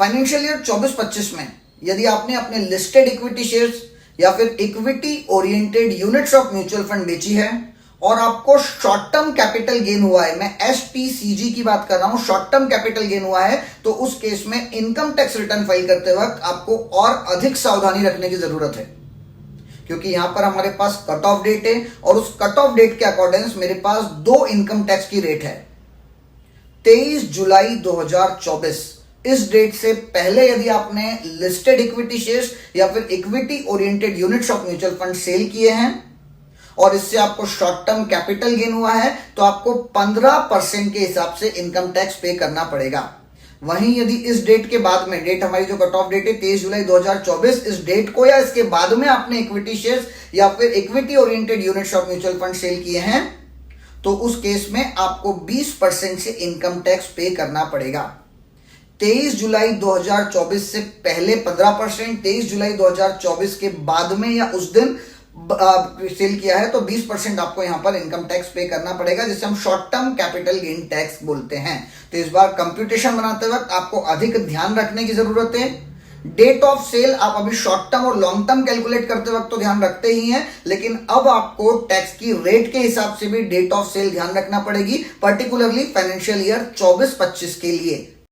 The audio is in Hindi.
फाइनेंशियल ईयर 24-25 में यदि आपने अपने लिस्टेड इक्विटी शेयर्स या फिर equity oriented units of mutual fund बेची है और आपको शॉर्ट टर्म कैपिटल गेन हुआ है, मैं एसटीसीजी की बात कर रहा हूं, शॉर्ट टर्म कैपिटल गेन हुआ है, तो उस केस में इनकम टैक्स रिटर्न फाइल करते वक्त आपको और अधिक सावधानी रखने की जरूरत है, क्योंकि यहां पर हमारे पास कट ऑफ डेट है और उस कट ऑफ डेट के अकॉर्डिंग मेरे पास दो इनकम टैक्स की रेट है। 23 जुलाई 2024, इस डेट से पहले यदि आपने लिस्टेड इक्विटी शेयर्स या फिर equity oriented units of mutual fund sell किए हैं और इससे आपको शॉर्ट टर्म कैपिटल गेन हुआ है, तो आपको 15% के हिसाब से इनकम टैक्स पे करना पड़ेगा। वहीं यदि इस डेट के बाद में, डेट हमारी जो कट ऑफ डेट है 23 जुलाई 2024, इस डेट को या इसके बाद में आपने इक्विटी शेयर्स या फिर equity oriented units of mutual fund sell किए हैं, तो उस केस में आपको 20% से इनकम टैक्स पे करना पड़ेगा। 23 जुलाई 2024 से पहले 15%, 23 जुलाई 2024 के बाद में या उस दिन सेल किया है तो 20% आपको यहां पर इनकम टैक्स पे करना पड़ेगा, जिसे हम short term capital gain tax बोलते हैं। तो इस बार कंप्यूटेशन बनाते वक्त आपको अधिक ध्यान रखने की जरूरत है। डेट ऑफ सेल आप अभी शॉर्ट टर्म और लॉन्ग टर्म कैलकुलेट करते वक्त तो ध्यान रखते ही हैं, लेकिन अब आपको टैक्स की रेट के हिसाब से भी डेट ऑफ सेल ध्यान रखना पड़ेगी, पर्टिकुलरली फाइनेंशियल ईयर 24-25 के लिए।